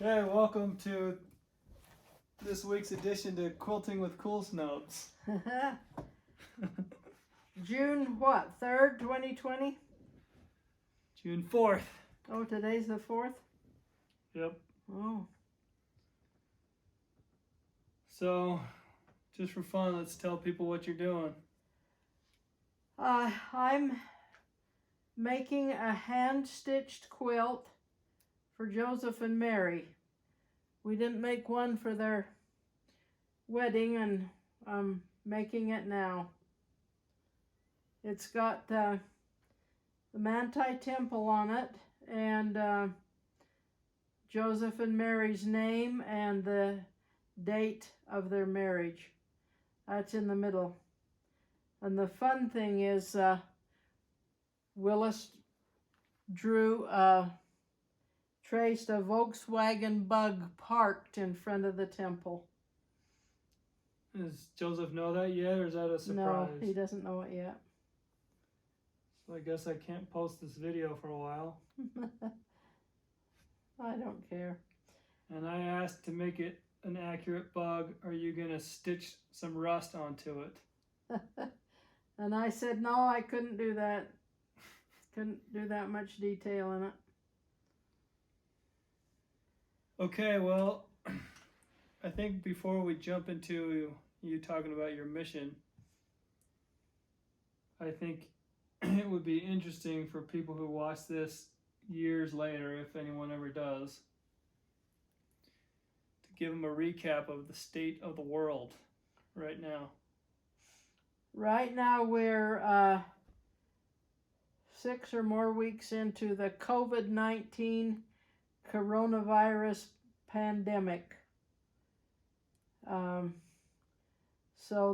Okay, welcome to this week's edition to Quilting with Cool Snopes. June what? 3rd, 2020? June 4th. Oh, today's the 4th? Yep. Oh. So, just for fun, let's tell people what you're doing. I'm making a hand-stitched quilt for Joseph and Mary. We didn't make one for their wedding, and I'm making it now. It's got the Manti Temple on it, and Joseph and Mary's name and the date of their marriage. That's in the middle. And the fun thing is Willis traced a Volkswagen Bug parked in front of the temple. Does Joseph know that yet, or is that a surprise? No, he doesn't know it yet. So I guess I can't post this video for a while. I don't care. And I asked to make it an accurate bug, are you going to stitch some rust onto it? And I said, no, I couldn't do that. Couldn't do that much detail in it. Okay, well, I think before we jump into you talking about your mission, I think it would be interesting for people who watch this years later, if anyone ever does, to give them a recap of the state of the world right now. Right now we're 6 or more weeks into the COVID-19 coronavirus pandemic. So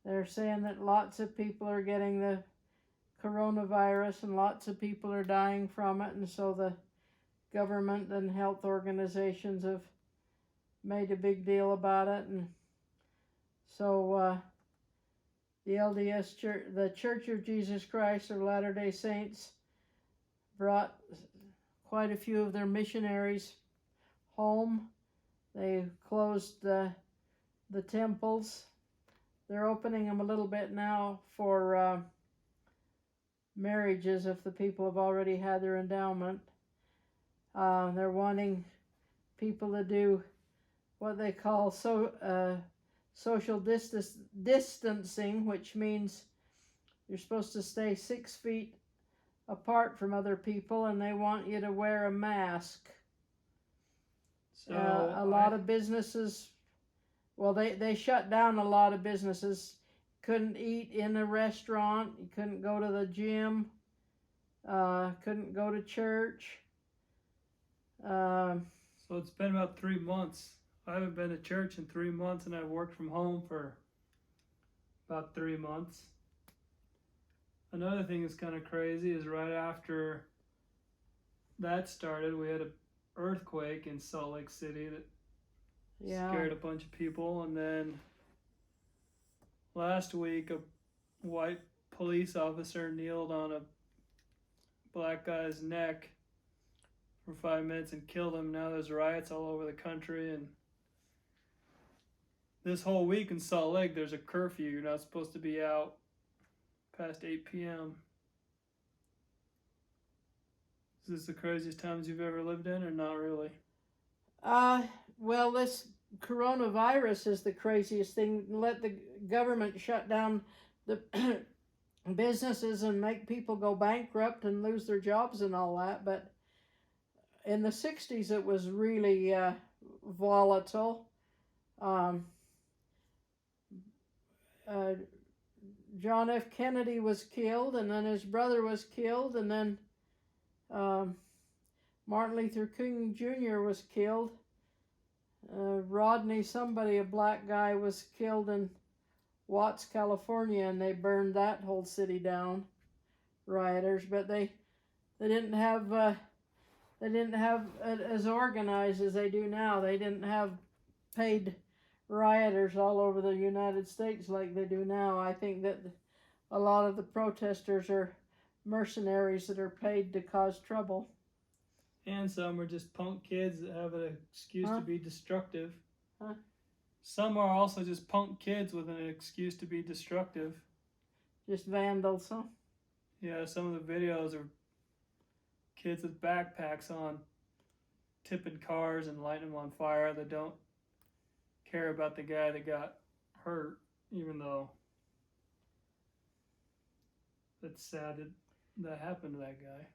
they're saying that lots of people are getting the coronavirus and lots of people are dying from it, and so the government and health organizations have made a big deal about it. And so the LDS Church, the Church of Jesus Christ of Latter-day Saints, brought quite a few of their missionaries home. They closed the temples. They're opening them a little bit now for marriages if the people have already had their endowment. They're wanting people to do what they call social distancing, which means you're supposed to stay 6 feet apart from other people, and they want you to wear a mask. So a lot of businesses, well, they shut down a lot of businesses. Couldn't eat in a restaurant. You couldn't go to the gym. Couldn't go to church. So it's been about 3 months. I haven't been to church in 3 months, and I've worked from home for about 3 months. Another thing that's kind of crazy is right after that started, we had an earthquake in Salt Lake City that scared a bunch of people. And then last week, a white police officer kneeled on a black guy's neck for 5 minutes and killed him. Now there's riots all over the country, and this whole week in Salt Lake there's a curfew. You're not supposed to be out past 8 p.m. Is this the craziest times you've ever lived in, or not really? Well, this coronavirus is the craziest thing. Let the government shut down the businesses and make people go bankrupt and lose their jobs and all that. But in the 60s, it was really volatile. John F. Kennedy was killed, and then his brother was killed, and then Martin Luther King Jr. was killed. Rodney, somebody, a black guy, was killed in Watts, California, and they burned that whole city down. Rioters, but they didn't have it as organized as they do now. They didn't have paid rioters all over the United States like they do now. I think that a lot of the protesters are mercenaries that are paid to cause trouble. And some are just punk kids that have an excuse to be destructive. Huh? Some are also just punk kids with an excuse to be destructive. Just vandals, huh? Yeah, some of the videos are kids with backpacks on, tipping cars and lighting them on fire that don't care about the guy that got hurt, even though it's sad that happened to that guy.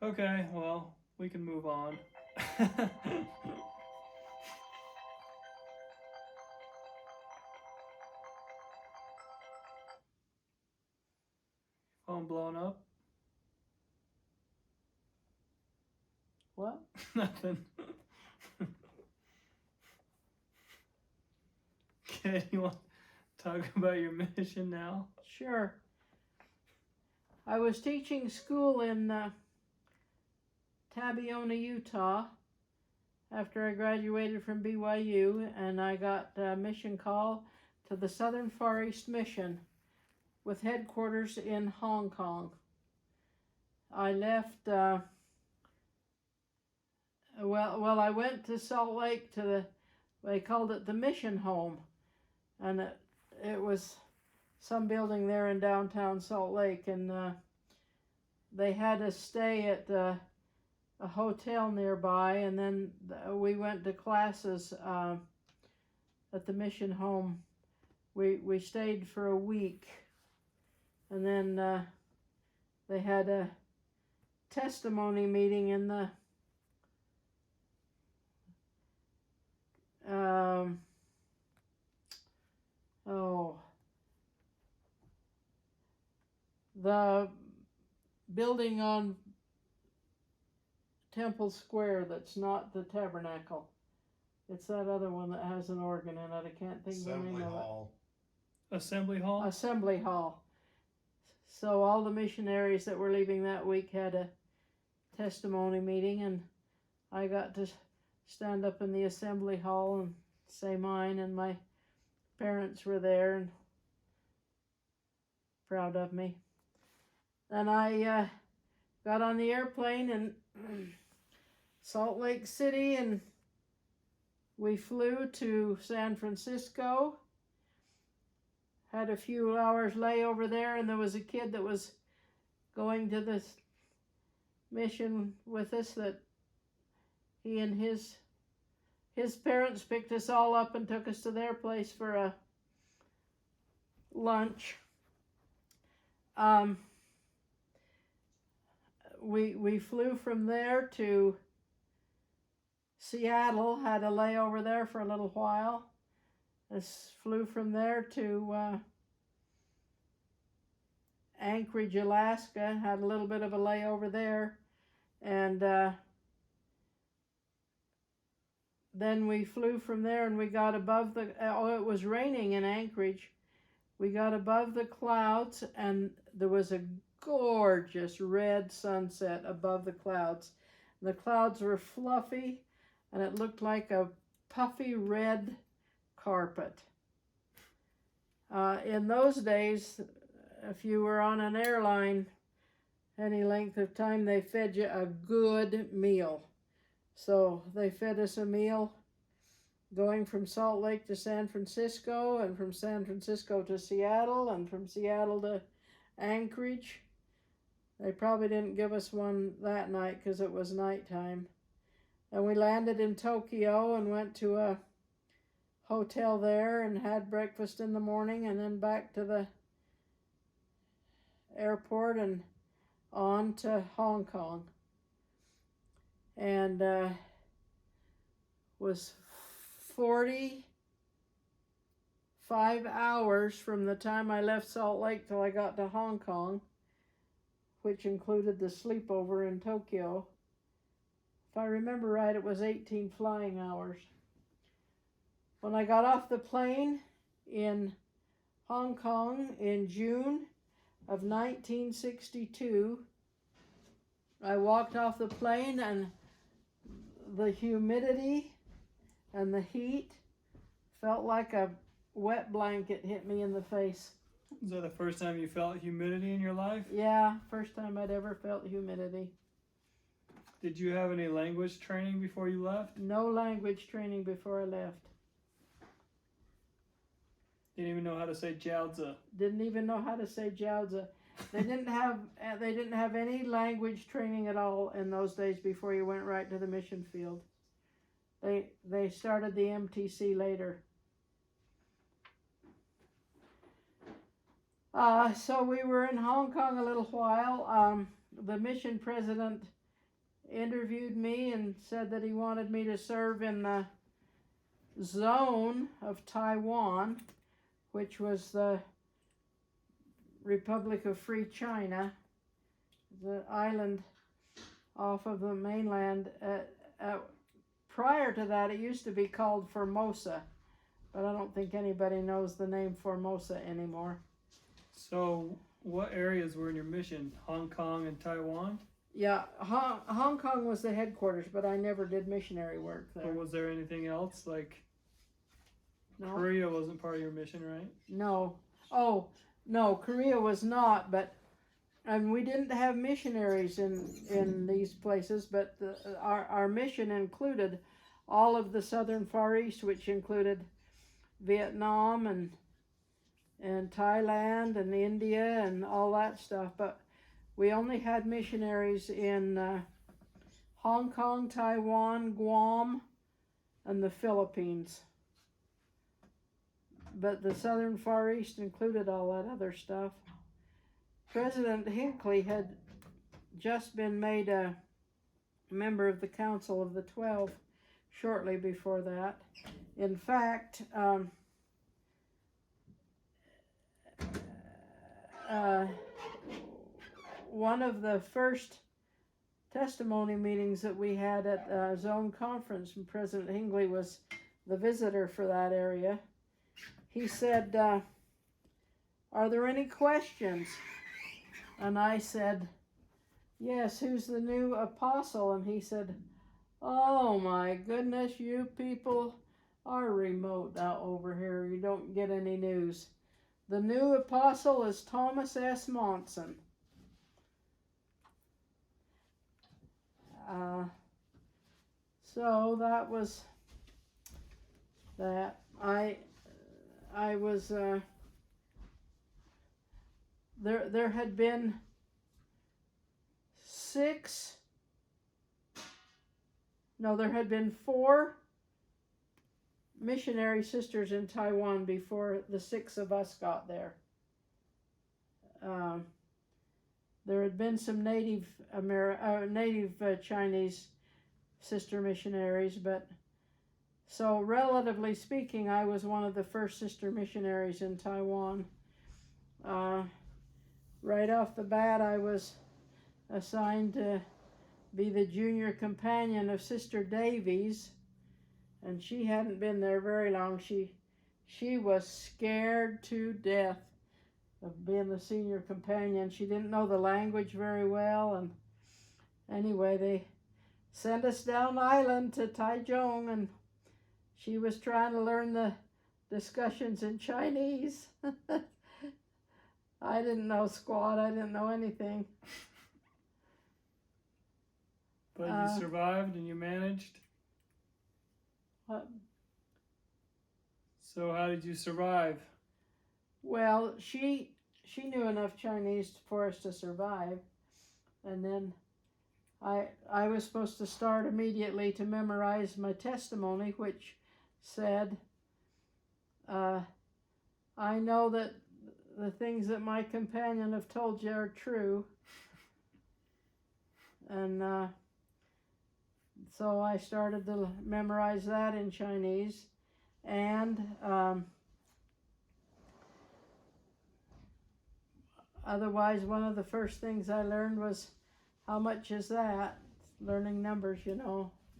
Okay, well, we can move on. Phone blown up? What? Nothing. Okay, you want to talk about your mission now? Sure. I was teaching school in Tabiona, Utah, after I graduated from BYU, and I got a mission call to the Southern Far East Mission with headquarters in Hong Kong. I left, I went to Salt Lake to they called it the Mission Home, and it was some building there in downtown Salt Lake, and they had us stay at a hotel nearby, and then we went to classes at the Mission Home. We stayed for a week, and then they had a testimony meeting in the the building on Temple Square that's not the Tabernacle. It's that other one that has an organ in it. I can't think of the name of it. Assembly Hall? Assembly Hall. So all the missionaries that were leaving that week had a testimony meeting, and I got to stand up in the Assembly Hall and say mine, and my parents were there and proud of me. Then I got on the airplane in Salt Lake City, and we flew to San Francisco. Had a few hours layover there, and there was a kid that was going to this mission with us that he and his parents picked us all up and took us to their place for a lunch. We flew from there to Seattle, had a layover there for a little while. Flew from there to Anchorage, Alaska, had a little bit of a layover there, and then we flew from there, and we got above the, it was raining in Anchorage. We got above the clouds, and there was a gorgeous red sunset above the clouds. The clouds were fluffy, and it looked like a puffy red carpet. In those days, if you were on an airline any length of time, they fed you a good meal. So they fed us a meal going from Salt Lake to San Francisco, and from San Francisco to Seattle, and from Seattle to Anchorage. They probably didn't give us one that night because it was nighttime. And we landed in Tokyo and went to a hotel there and had breakfast in the morning, and then back to the airport and on to Hong Kong. And was 45 hours from the time I left Salt Lake till I got to Hong Kong, which included the sleepover in Tokyo. If I remember right, it was 18 flying hours. When I got off the plane in Hong Kong in June of 1962, I walked off the plane, and the humidity and the heat felt like a wet blanket hit me in the face. Was that the first time you felt humidity in your life? Yeah, first time I'd ever felt humidity. Did you have any language training before you left? No language training before I left. Didn't even know how to say jiaozi. Didn't even know how to say jiaozi. They didn't have any language training at all in those days before you went right to the mission field. They started the MTC later. So we were in Hong Kong a little while. The mission president interviewed me and said that he wanted me to serve in the zone of Taiwan, which was the Republic of Free China, the island off of the mainland. Prior to that, it used to be called Formosa, but I don't think anybody knows the name Formosa anymore. So, what areas were in your mission? Hong Kong and Taiwan? Yeah, Hong Kong was the headquarters, but I never did missionary work there. Or was there anything else? Like, No. Korea wasn't part of your mission, right? No. Oh, no, Korea was not, but and we didn't have missionaries in these places, but our mission included all of the southern Far East, which included Vietnam and Thailand and India and all that stuff. But we only had missionaries in Hong Kong, Taiwan, Guam, and the Philippines. But the southern Far East included all that other stuff. President Hinckley had just been made a member of the Council of the 12 shortly before that. In fact, one of the first testimony meetings that we had at Zone Conference, and President Hinckley was the visitor for that area, he said, "Are there any questions?" And I said, "Yes, who's the new apostle?" And he said, "Oh my goodness, you people are remote out over here. You don't get any news. The new apostle is Thomas S. Monson." So that was that. I was there had been 4 missionary sisters in Taiwan before the 6 of us got there. There had been some native Chinese sister missionaries, but so relatively speaking, I was one of the first sister missionaries in Taiwan. Right off the bat, I was assigned to be the junior companion of Sister Davies, and she hadn't been there very long. She was scared to death of being the senior companion. She didn't know the language very well, and anyway, they sent us down island to Taichung, and she was trying to learn the discussions in Chinese. I didn't know squat. I didn't know anything. But you survived and you managed? What? So how did you survive? Well, she knew enough Chinese for us to survive. And then I was supposed to start immediately to memorize my testimony, which said, "I know that the things that my companion have told you are true." And so I started to memorize that in Chinese. And otherwise, one of the first things I learned was, how much is that? Learning numbers,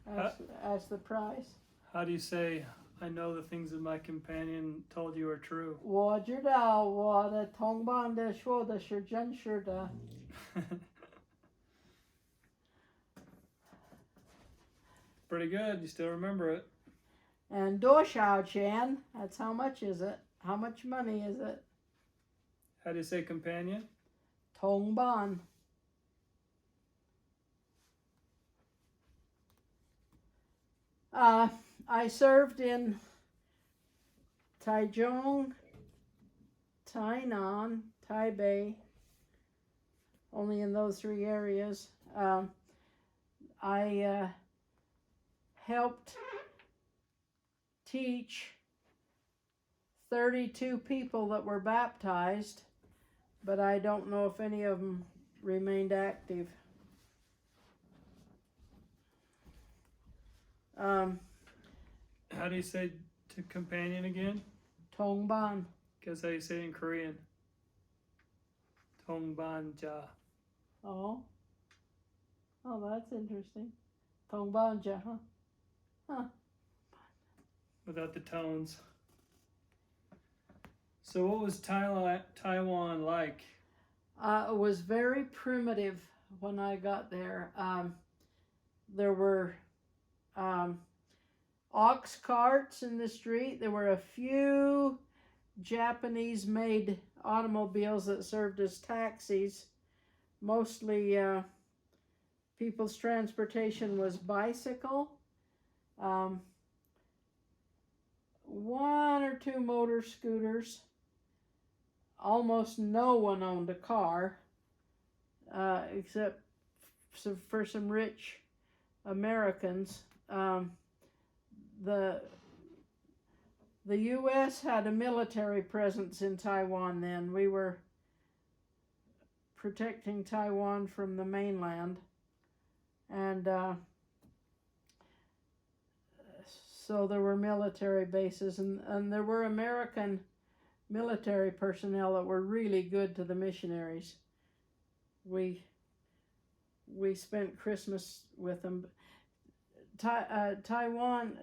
as the price. How do you say, "I know the things that my companion told you are true"? 我知道我的同伴的说的是真实的。Pretty good. You still remember it. And 多少钱? That's how much is it? How much money is it? How do you say companion? Tong ban. I served in Taichung, Tainan, Taipei, only in those three areas. I helped teach 32 people that were baptized, but I don't know if any of them remained active. How do you say to companion again? Tongban. Guess how you say it in Korean. Tongbanja. Oh, that's interesting. Tongbanja, huh? Without the tones. So what was Taiwan like? It was very primitive when I got there. There were ox carts in the street. There were a few Japanese-made automobiles that served as taxis. Mostly people's transportation was bicycle. One or two motor scooters. Almost no one owned a car, except for some rich Americans. The U.S. had a military presence in Taiwan then. We were protecting Taiwan from the mainland. And so there were military bases, and there were American military personnel that were really good to the missionaries. We spent Christmas with them. Taiwan,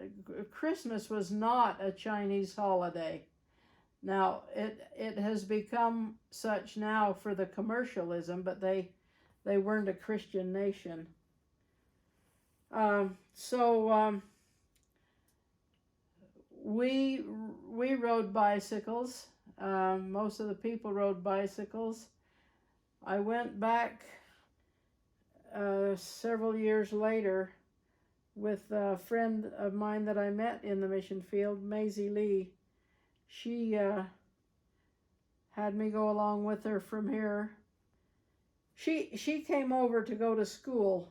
Christmas was not a Chinese holiday. Now, it has become such now for the commercialism, but they weren't a Christian nation. We rode bicycles. Most of the people rode bicycles. I went back several years later with a friend of mine that I met in the mission field, Maisie Lee. She had me go along with her from here. She came over to go to school.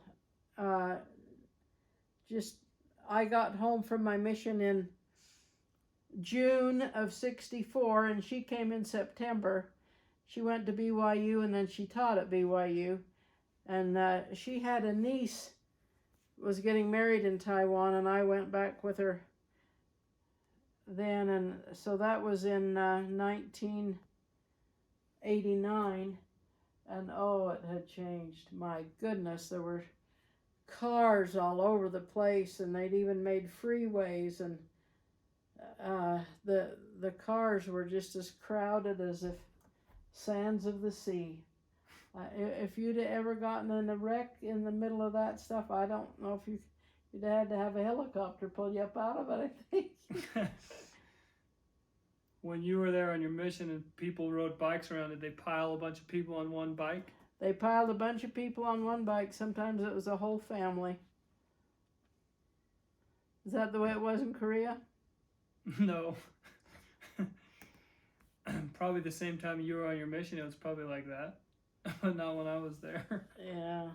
I got home from my mission in June of '64, and she came in September. She went to BYU, and then she taught at BYU. And she had a niece was getting married in Taiwan, and I went back with her then. And so that was in 1989. And oh, it had changed. My goodness, there were cars all over the place, and they'd even made freeways, and the cars were just as crowded as if sands of the sea. If you'd ever gotten in a wreck in the middle of that stuff, I don't know if you'd had to have a helicopter pull you up out of it, I think. When you were there on your mission and people rode bikes around, did they pile a bunch of people on one bike? They piled a bunch of people on one bike. Sometimes it was a whole family. Is that the way it was in Korea? No. Probably the same time you were on your mission, it was probably like that. But not when I was there. Yeah.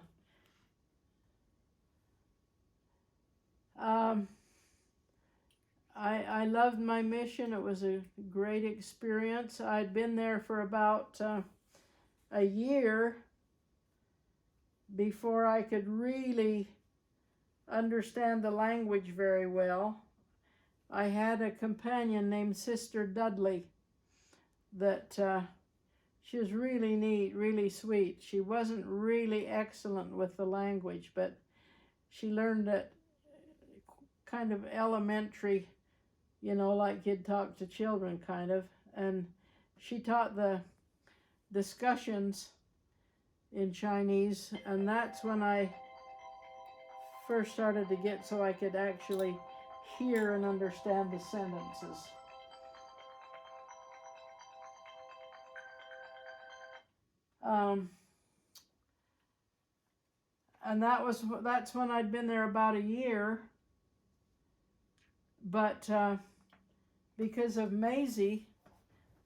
I loved my mission. It was a great experience. I'd been there for about a year before I could really understand the language very well. I had a companion named Sister Dudley that she was really neat, really sweet. She wasn't really excellent with the language, but she learned it kind of elementary, like you'd talk to children kind of. And she taught the discussions in Chinese, and that's when I first started to get so I could actually hear and understand the sentences. And that's when I'd been there about a year. But because of Maisie,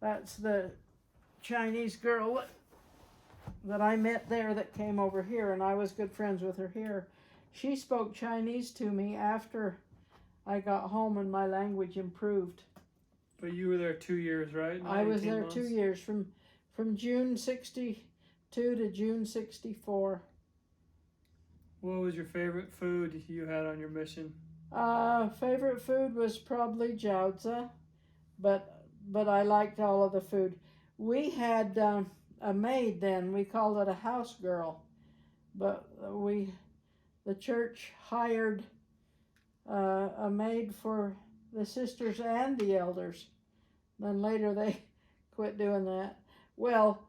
that's the Chinese girl that I met there that came over here, and I was good friends with her here. She spoke Chinese to me after I got home and my language improved. But you were there 2 years, right? I was there 2 years, from June 62 to June 64. What was your favorite food you had on your mission? Favorite food was probably jiaozi, but I liked all of the food. We had a maid then. We called it a house girl, but the church hired a maid for the sisters and the elders. Then later they quit doing that. Well,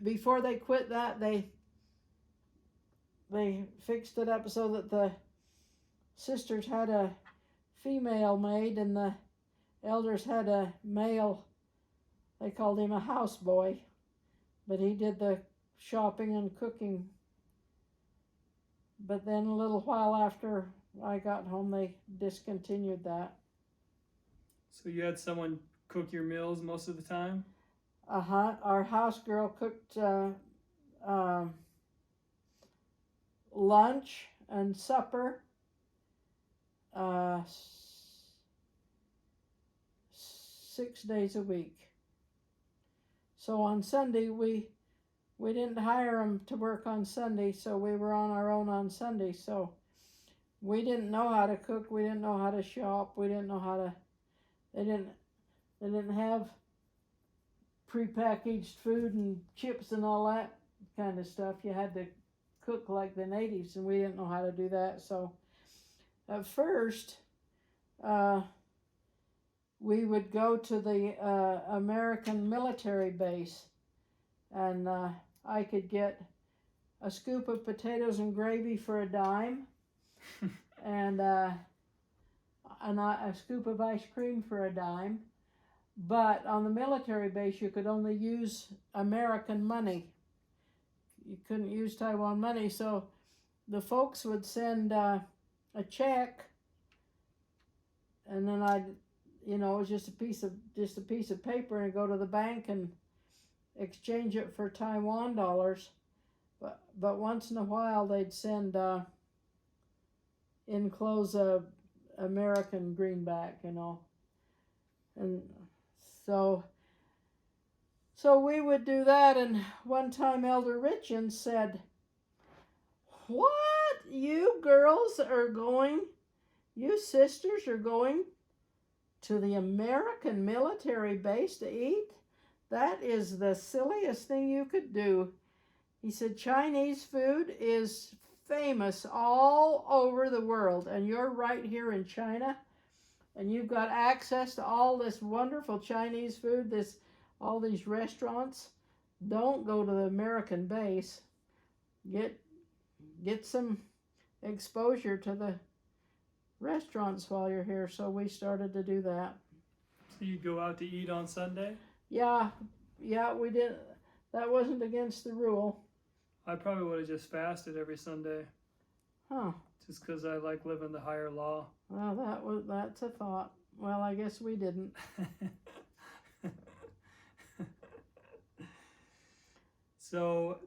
before they quit that, they fixed it up so that the sisters had a female maid and the elders had a male. They called him a houseboy, but he did the shopping and cooking. But then a little while after I got home, they discontinued that. So you had someone cook your meals most of the time? Our house girl cooked lunch and supper 6 days a week. So on Sunday, we didn't hire them to work on Sunday, so we were on our own on Sunday. So we didn't know how to cook. We didn't know how to shop. We didn't know how to. They didn't have prepackaged food and chips and all that kind of stuff. You had to cook like the natives, and we didn't know how to do that. So at first, we would go to the American military base, and I could get a scoop of potatoes and gravy for $0.10, and a scoop of ice cream for $0.10. But on the military base, you could only use American money. You couldn't use Taiwan money, so the folks would send a check, and then it was just a piece of paper, and go to the bank and exchange it for Taiwan dollars. But once in a while, they'd send enclose a American greenback, and so we would do that. And one time Elder Richens said, "What, you girls are going, you sisters are going to the American military base to eat? That is the silliest thing you could do." He said, "Chinese food is famous all over the world, and you're right here in China, and you've got access to all this wonderful Chinese food, all these restaurants. Don't go to the American base. Get some exposure to the restaurants while you're here." So we started to do that. So you go out to eat on Sunday? Yeah, we did. That wasn't against the rule. I probably would have just fasted every Sunday. Huh. Just because I like living the higher law. Well, that's a thought. Well, I guess we didn't. So,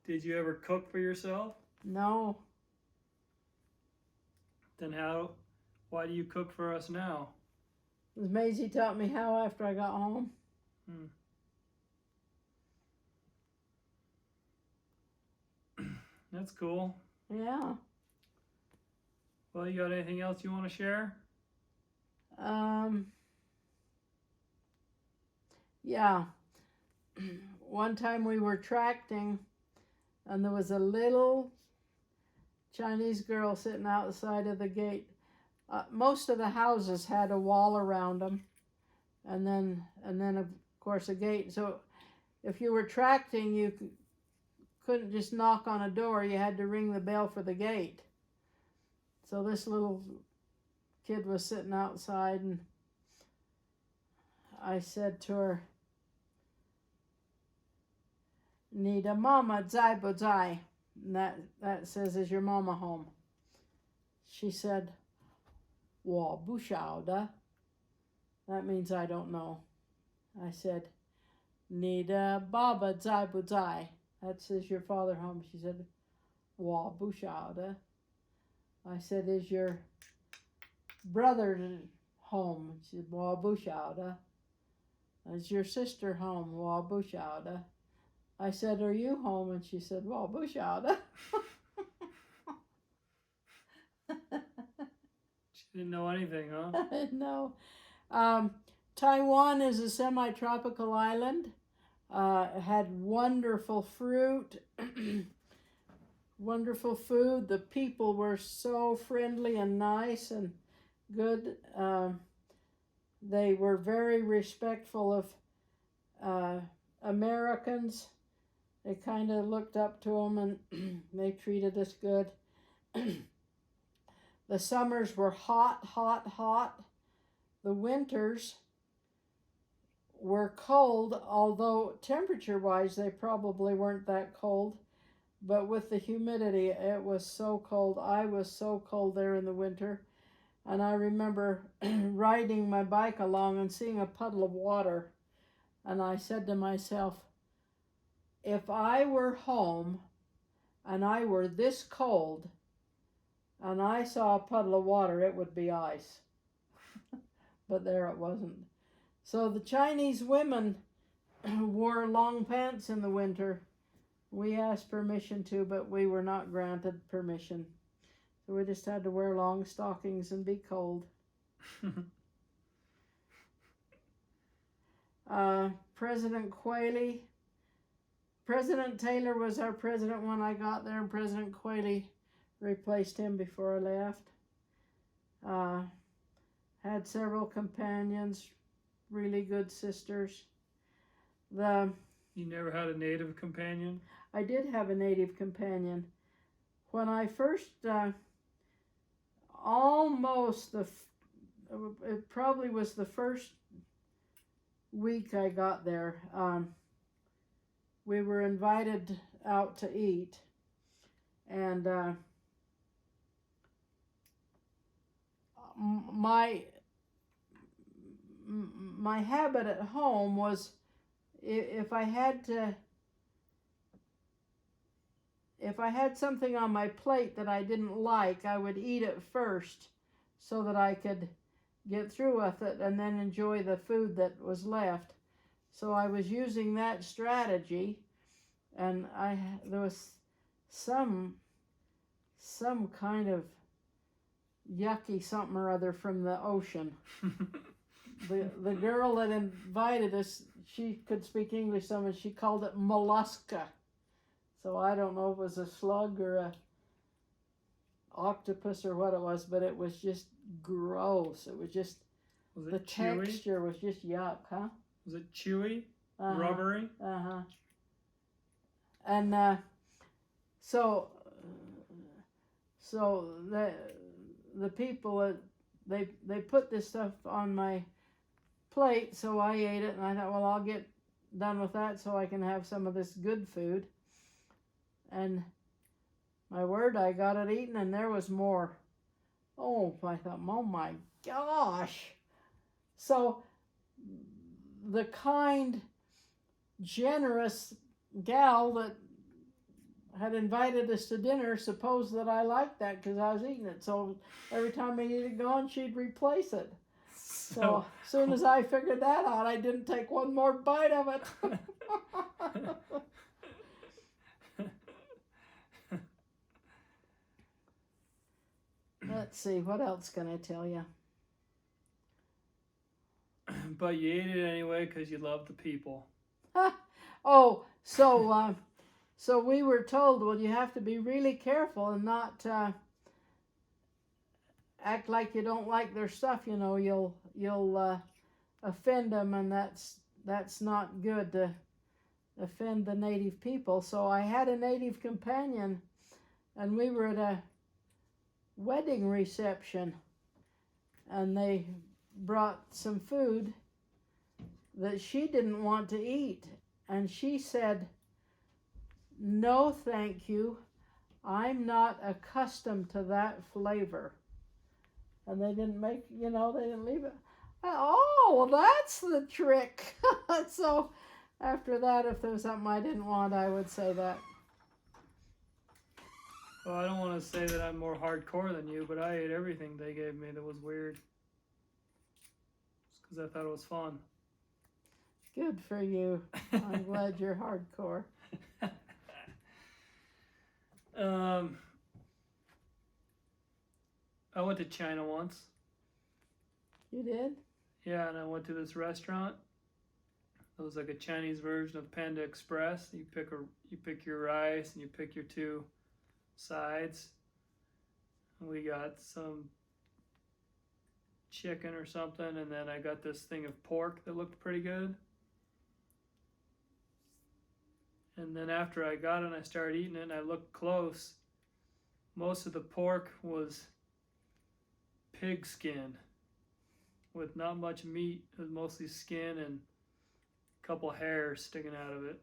did you ever cook for yourself? No. Then why do you cook for us now? Maisie taught me how after I got home. That's cool. Yeah. Well, you got anything else you want to share? Yeah. One time we were tracting, and there was a little Chinese girl sitting outside of the gate. Most of the houses had a wall around them, and then of course a gate. So if you were tracting, you couldn't just knock on a door. You had to ring the bell for the gate. So this little kid was sitting outside, and I said to her, 你的妈妈在不在? And that says, is your mama home? She said, 我不晓得. That means I don't know. I said, 你的爸爸在不在? That says your father home. She said, 我不晓得. I said, is your brother home? She said, 我不晓得. Is your sister home? 我不晓得. I said, are you home? And she said, 我不晓得. She didn't know anything, huh? No. Taiwan is a semi-tropical island. It had wonderful fruit, wonderful food. The people were so friendly and nice and good. They were very respectful of Americans. They kind of looked up to them and they treated us good. The summers were hot, hot, hot. The winters were cold, although temperature-wise they probably weren't that cold. But with the humidity, it was so cold. I was so cold there in the winter. And I remember riding my bike along and seeing a puddle of water. And I said to myself, if I were home and I were this cold and I saw a puddle of water, it would be ice. But there it wasn't. So the Chinese women wore long pants in the winter. We asked permission to, but we were not granted permission. So we just had to wear long stockings and be cold. President Taylor was our president when I got there, and President Quayle replaced him before I left. Had several companions, really good sisters. You never had a native companion? I did have a native companion. When I first, it probably was the first week I got there. We were invited out to eat, and my habit at home was if I had something on my plate that I didn't like, I would eat it first so that I could get through with it and then enjoy the food that was left. So I was using that strategy, and there was some kind of yucky something or other from the ocean. The girl that invited us, she could speak English some, and she called it mollusca. So I don't know if it was a slug or a octopus or what it was, but it was just gross. It was just, the chewy? Texture was just yuck, huh? Was it chewy? Rubbery? Uh-huh. And so the people, they put this stuff on my plate, so I ate it, and I thought, well, I'll get done with that so I can have some of this good food. And my word, I got it eaten, and there was more. Oh, I thought, oh my gosh. So the kind, generous gal that had invited us to dinner supposed that I liked that because I was eating it. So every time I needed it gone, she'd replace it. So as soon as I figured that out, I didn't take one more bite of it. Let's see, what else can I tell you? But you ate it anyway because you love the people. Oh, so we were told, well, you have to be really careful and not act like you don't like their stuff. You know, you'll offend them, and that's not good to offend the native people. So I had a native companion, and we were at a wedding reception, and they brought some food that she didn't want to eat, and she said, no thank you. I'm not accustomed to that flavor. And they didn't make, they didn't leave it. Oh, well, that's the trick. So after that, if there was something I didn't want, I would say that. Well, I don't want to say that I'm more hardcore than you, but I ate everything they gave me that was weird. Just because I thought it was fun. Good for you. I'm glad you're hardcore. I went to China once. You did? Yeah, and I went to this restaurant. It was like a Chinese version of Panda Express. You pick your rice and you pick your two sides. And we got some chicken or something, and then I got this thing of pork that looked pretty good. And then after I got it and I started eating it and I looked close, most of the pork was pig skin with not much meat. It was mostly skin and a couple hairs sticking out of it.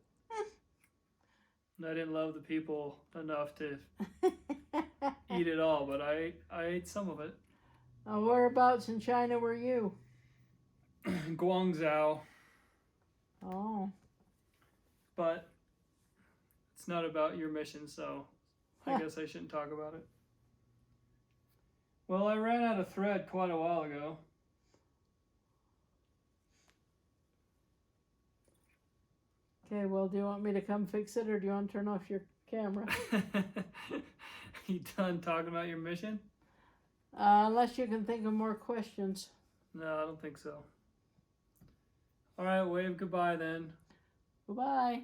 And I didn't love the people enough to eat it all, but I ate some of it. Whereabouts in China were you? Guangzhou. Oh. But it's not about your mission, so I guess I shouldn't talk about it. Well, I ran out of thread quite a while ago. Okay, well, do you want me to come fix it, or do you want to turn off your camera? You done talking about your mission? Unless you can think of more questions. No, I don't think so. All right, wave goodbye then. Goodbye.